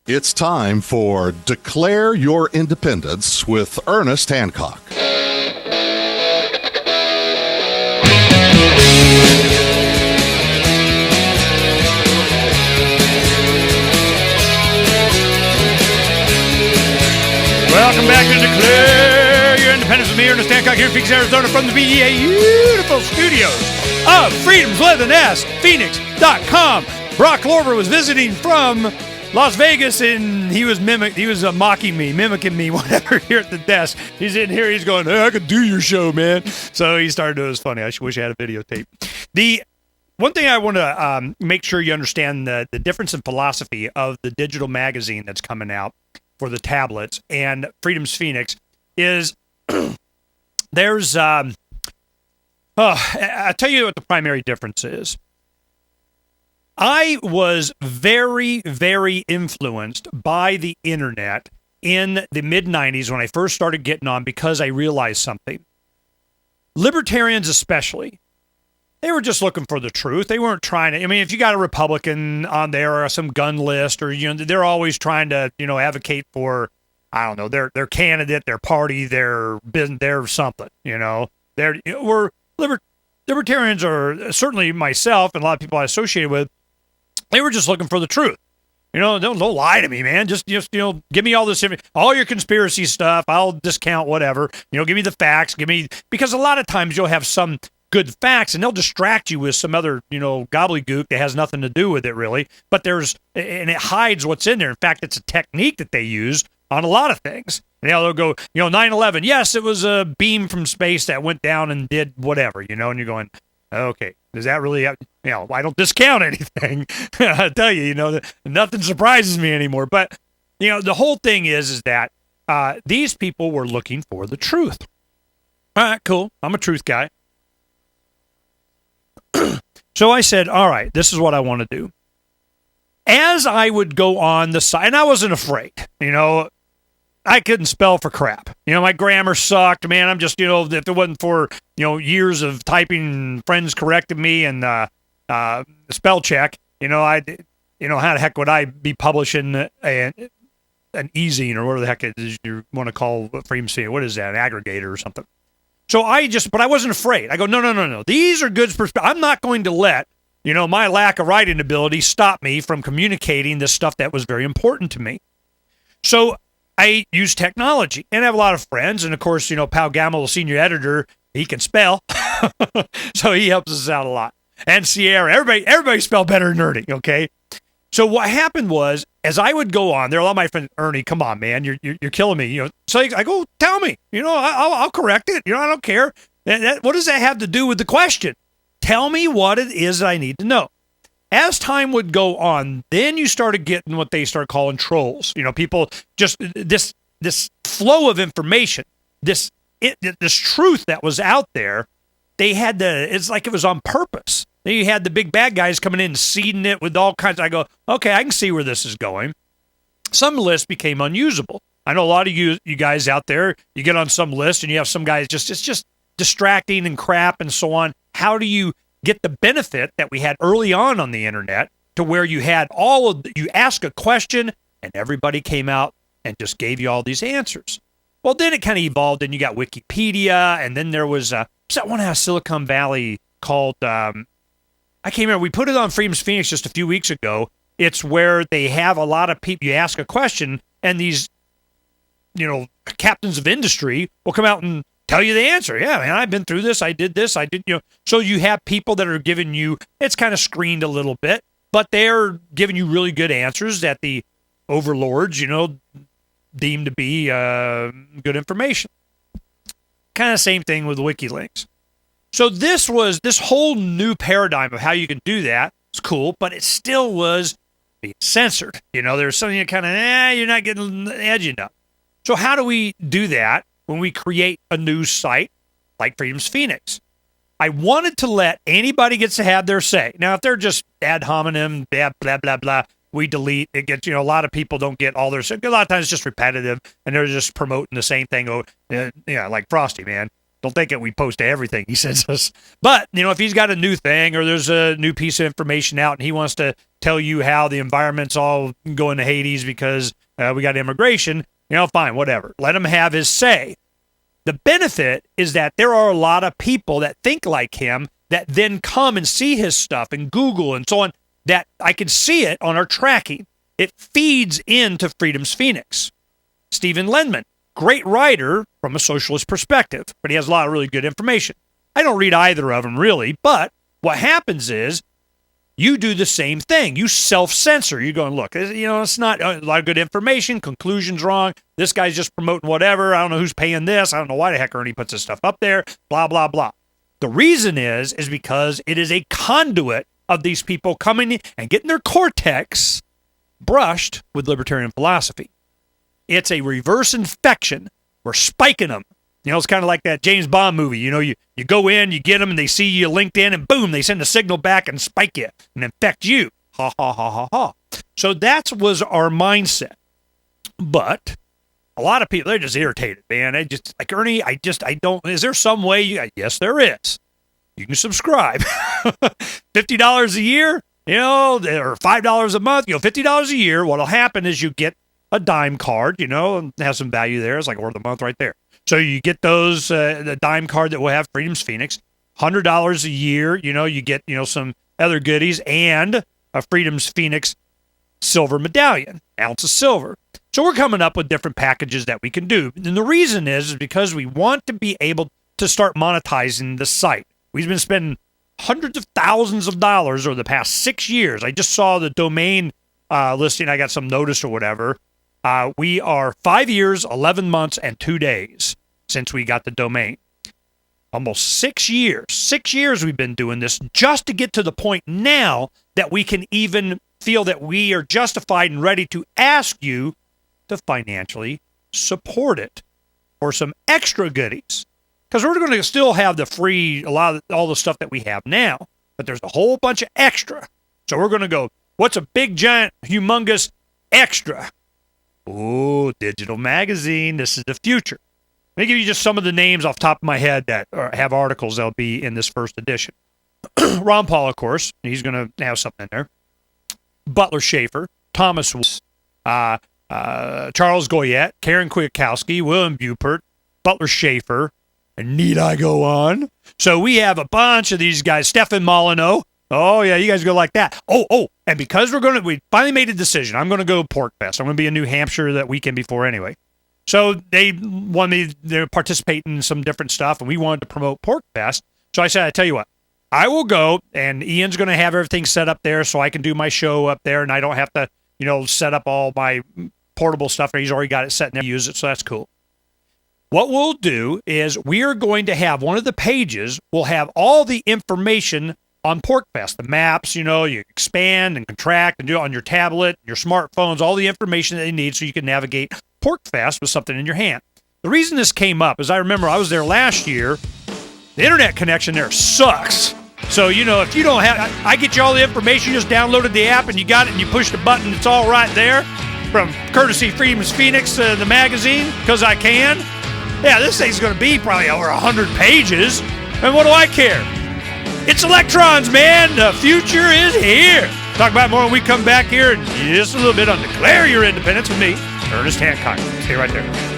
It's time for Declare Your Independence with Ernest Hancock. Welcome back to Declare Your Independence with me, Ernest Hancock, here in Phoenix, Arizona, from the beautiful studios of Freedom's with an S, Phoenix.com. Brock Lorber was visiting from Las Vegas, and he was mimicking me, whatever, here at the desk. He's in here, he's going, hey, I could do your show, man. So he started doing it. It was funny. I wish I had a videotape. The one thing I want to make sure you understand the difference in philosophy of the digital magazine that's coming out for the tablets and Freedom's Phoenix is there's I'll tell you what the primary difference is. I was very, very influenced by the internet in the mid-90s when I first started getting on because I realized something. Libertarians especially, they were just looking for the truth. They weren't trying to, I mean, if you got a Republican on there or some gun list or, you know, they're always trying to, you know, advocate for, I don't know, their candidate, their party, their business, their something, you know. Libertarians are, certainly myself and a lot of people I associated with, they were just looking for the truth. You know, don't lie to me, man. Just you know, give me all this, all your conspiracy stuff. I'll discount whatever. You know, give me the facts. Because a lot of times you'll have some good facts and they'll distract you with some other, you know, gobbledygook that has nothing to do with it really. But and it hides what's in there. In fact, it's a technique that they use on a lot of things. And they'll go, you know, 9/11. Yes, it was a beam from space that went down and did whatever, you know, and you're going, okay, does that really have, you know, I don't discount anything. I tell you, you know, nothing surprises me anymore. But, you know, the whole thing is that these people were looking for the truth. All right, cool. I'm a truth guy. So I said, all right, this is what I want to do. As I would go on the site, and I wasn't afraid, you know, I couldn't spell for crap. You know, my grammar sucked, man. I'm just, you know, if it wasn't for, you know, years of typing, friends corrected me and spell check, you know, how the heck would I be publishing an e-zine or whatever the heck it is you want to call Freedom City? What is that, an aggregator or something? So but I wasn't afraid. I go, no. These are good perspectives. I'm not going to let, you know, my lack of writing ability stop me from communicating this stuff that was very important to me. So I use technology, and I have a lot of friends, and of course, you know, Pal Gamble, the senior editor, he can spell, so he helps us out a lot. And Sierra, everybody spell better than Ernie, okay? So what happened was, as I would go on, there are a lot of my friends, Ernie, come on, man, you're killing me, you know. So I go, tell me, you know, I'll correct it, you know, I don't care. What does that have to do with the question? Tell me what it is that I need to know. As time would go on, then you started getting what they start calling trolls. You know, people just this flow of information, this truth that was out there. They had it's like it was on purpose. Then you had the big bad guys coming in and seeding it with all kinds. I go, okay, I can see where this is going. Some lists became unusable. I know a lot of you guys out there. You get on some list and you have some guys it's just distracting and crap and so on. How do you get the benefit that we had early on the internet to where you had you ask a question and everybody came out and just gave you all these answers? Well, then it kind of evolved and you got Wikipedia, and then there was that one out of Silicon Valley called, I can't remember, we put it on Freedom's Phoenix just a few weeks ago. It's where they have a lot of people, you ask a question and these, you know, captains of industry will come out and tell you the answer. Yeah, man, I've been through this. I did this. I did, you know. So you have people that are giving you, it's kind of screened a little bit, but they're giving you really good answers that the overlords, you know, deem to be good information. Kind of same thing with WikiLeaks. So this whole new paradigm of how you can do that. It's cool, but it still was being censored. You know, there's something that kind of, you're not getting edgy enough. So how do we do that? When we create a news site like Freedom's Phoenix, I wanted to let anybody gets to have their say. Now, if they're just ad hominem, blah, blah, blah, blah, we delete. It gets, you know, a lot of people don't get all their say. A lot of times it's just repetitive, and they're just promoting the same thing. Yeah, like Frosty, man. Don't think that we post everything he sends us. But, if he's got a new thing or there's a new piece of information out and he wants to tell you how the environment's all going to Hades because we got immigration, fine, whatever. Let him have his say. The benefit is that there are a lot of people that think like him that then come and see his stuff and Google and so on, that I can see it on our tracking. It feeds into Freedom's Phoenix. Stephen Lendman, great writer from a socialist perspective, but he has a lot of really good information. I don't read either of them really, but what happens is you do the same thing. You self-censor. You're going, look, it's not a lot of good information. Conclusion's wrong. This guy's just promoting whatever. I don't know who's paying this. I don't know why the heck Ernie puts this stuff up there. Blah, blah, blah. The reason is because it is a conduit of these people coming and getting their cortex brushed with libertarian philosophy. It's a reverse infection. We're spiking them. It's kind of like that James Bond movie. You go in, you get them, and they see you LinkedIn, and boom, they send a signal back and spike you and infect you. Ha, ha, ha, ha, ha. So that was our mindset. But a lot of people, they're just irritated, man. They just, like, Ernie, I don't, is there some way yes, there is. You can subscribe. $50 a year, or $5 a month, $50 a year. What'll happen is you get a dime card, and has some value there. It's like worth a month right there. So you get those, the dime card that will have Freedom's Phoenix, $100 a year, you get, some other goodies and a Freedom's Phoenix silver medallion, ounce of silver. So we're coming up with different packages that we can do. And the reason is because we want to be able to start monetizing the site. We've been spending hundreds of thousands of dollars over the past 6 years. I just saw the domain listing. I got some notice or whatever. We are 5 years, 11 months, and 2 days since we got the domain. Almost 6 years. 6 years we've been doing this just to get to the point now that we can even feel that we are justified and ready to ask you to financially support it for some extra goodies. Because we're going to still have the free, all the stuff that we have now, but there's a whole bunch of extra. So we're going to go, what's a big, giant, humongous extra? Oh, digital magazine. This is the future. Let me give you just some of the names off the top of my head that have articles that'll be in this first edition. Ron Paul, of course. He's going to have something in there. Butler Schaefer, Thomas, Charles Goyette, Karen Kwiatkowski, William Bupert, Butler Schaefer, and need I go on? So we have a bunch of these guys. Stefan Molyneux. Oh, yeah, you guys go like that. Oh, and because we finally made a decision. I'm going to go Pork Fest. I'm going to be in New Hampshire that weekend before anyway. So they wanted me to participate in some different stuff, and we wanted to promote Pork Fest. So I said, I tell you what, I will go, and Ian's going to have everything set up there so I can do my show up there, and I don't have to, set up all my portable stuff. He's already got it set and use it, so that's cool. What we'll do is we are going to have one of the pages will have all the information on PorkFest, the maps, you expand and contract and do it on your tablet, your smartphones, all the information that you need so you can navigate PorkFest with something in your hand. The reason this came up is I remember I was there last year. The internet connection there sucks. So, if you don't have, I get you all the information, you just downloaded the app and you got it and you push the button, it's all right there from courtesy Freedom's Phoenix, the magazine, because I can. Yeah, this thing's going to be probably over 100 pages. And what do I care? It's electrons, man. The future is here. Talk about more when we come back here in just a little bit on Declare Your Independence with me, Ernest Hancock. Stay right there.